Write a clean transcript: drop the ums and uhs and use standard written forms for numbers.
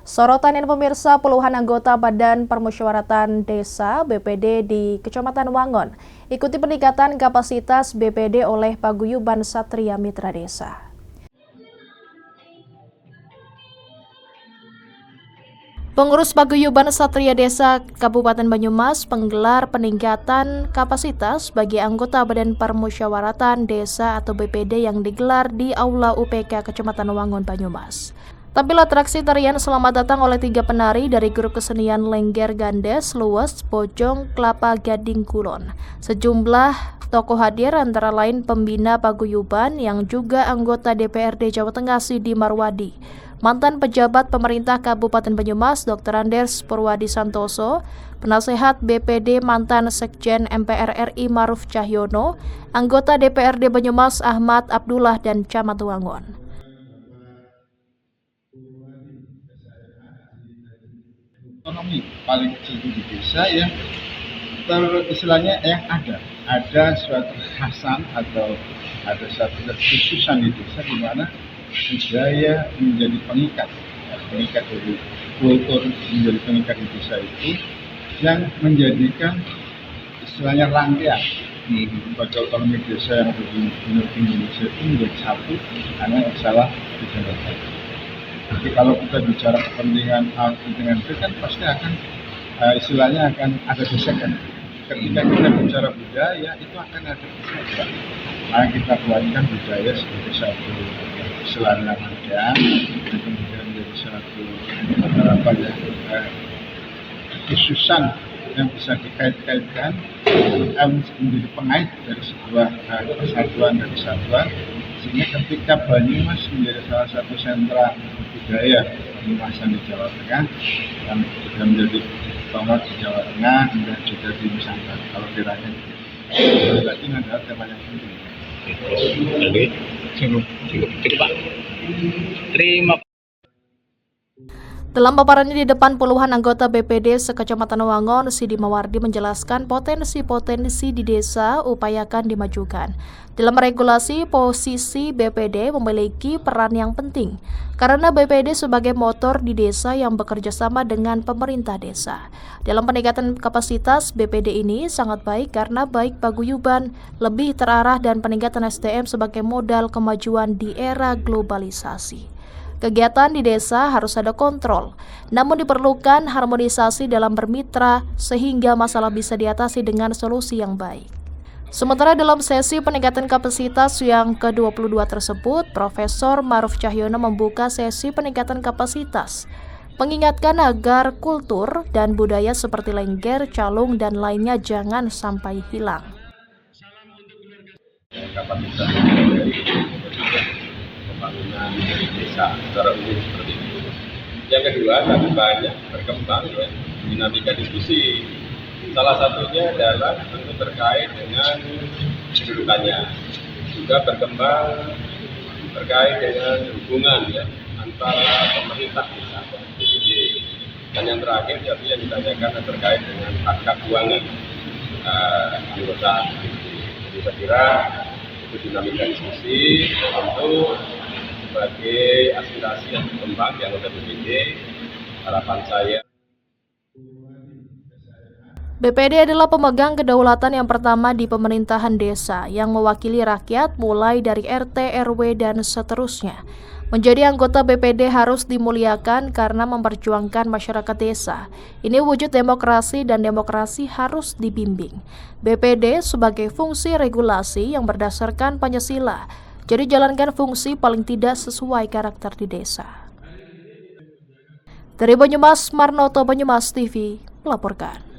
Sorotan ini pemirsa, puluhan anggota Badan Permusyawaratan Desa BPD di Kecamatan Wangon ikuti peningkatan kapasitas BPD oleh Paguyuban Satria Mitra Desa. Pengurus Paguyuban Satria Desa Kabupaten Banyumas menggelar peningkatan kapasitas bagi anggota Badan Permusyawaratan Desa atau BPD yang digelar di Aula UPK Kecamatan Wangon, Banyumas. Tampil atraksi tarian Selamat Datang oleh 3 penari dari grup kesenian Lengger Gandes, Luwes, Bojong, Kelapa Gading Kulon. Sejumlah tokoh hadir antara lain pembina Paguyuban yang juga anggota DPRD Jawa Tengah Sidi Marwadi, mantan pejabat pemerintah Kabupaten Banyumas Dr. Andes Purwadi Santoso, penasehat BPD mantan Sekjen MPR RI Maruf Cahyono, anggota DPRD Banyumas Ahmad Abdullah dan Camat Wangon. Ekonomi paling kecil di desa yang istilahnya yang ada suatu khasan atau ada suatu kekhususan di desa di mana budaya menjadi pengikat dari kultur menjadi pengikat di desa itu yang menjadikan istilahnya rangkaian lembaga otonomi desa yang ada di Indonesia itu menjadi satu karena salah dijalankan. Jadi kalau kita bicara kepentingan A dengan B kan pasti akan istilahnya akan ada gesekan. Ketika kita bicara budaya itu akan ada gesekan. Nah kita buatkan budaya sebagai satu istilahnya rangkaian dan kemudian menjadi satu kekhususan yang bisa dikait-kaitkan menjadi pengait dari sebuah persatuan dan kesatuan, sehingga ketika Banyumas menjadi salah satu sentra budaya Banyumasan di Jawa Tengah dan juga menjadi tonggak di Jawa Tengah dan juga di Nusantara. Kalau dirasakan berarti adalah tema yang penting. Oke, cukup Pak. Terima. Dalam paparannya di depan puluhan anggota BPD sekecamatan Wangon, Sidi Mawardi menjelaskan potensi-potensi di desa upayakan dimajukan. Dalam regulasi, posisi BPD memiliki peran yang penting, karena BPD sebagai motor di desa yang bekerja sama dengan pemerintah desa. Dalam peningkatan kapasitas, BPD ini sangat baik karena baik paguyuban lebih terarah dan peningkatan SDM sebagai modal kemajuan di era globalisasi. Kegiatan di desa harus ada kontrol, namun diperlukan harmonisasi dalam bermitra sehingga masalah bisa diatasi dengan solusi yang baik. Sementara dalam sesi peningkatan kapasitas yang ke-22 tersebut, Profesor Maruf Cahyono membuka sesi peningkatan kapasitas, mengingatkan agar kultur dan budaya seperti lengger, calung, dan lainnya jangan sampai hilang. Kapasitas pembangunan desa secara umum seperti itu. Yang kedua, tadi banyak berkembang ya, dinamika diskusi. Salah satunya adalah tentu terkait dengan kedudukannya. Juga berkembang terkait dengan hubungan ya antara pemerintah desa dan BPD. Dan yang terakhir jadi yang ditanyakan terkait dengan hak keuangan anggota BPD. Jadi saya kira itu dinamika diskusi tentu sebagai aspirasi yang berkembang yang ada BPD, harapan saya. BPD adalah pemegang kedaulatan yang pertama di pemerintahan desa yang mewakili rakyat mulai dari RT, RW, dan seterusnya. Menjadi anggota BPD harus dimuliakan karena memperjuangkan masyarakat desa. Ini wujud demokrasi dan demokrasi harus dibimbing. BPD sebagai fungsi regulasi yang berdasarkan Pancasila. Jadi jalankan fungsi paling tidak sesuai karakter di desa. Dari Banyumas, Marnoto, Banyumas TV melaporkan.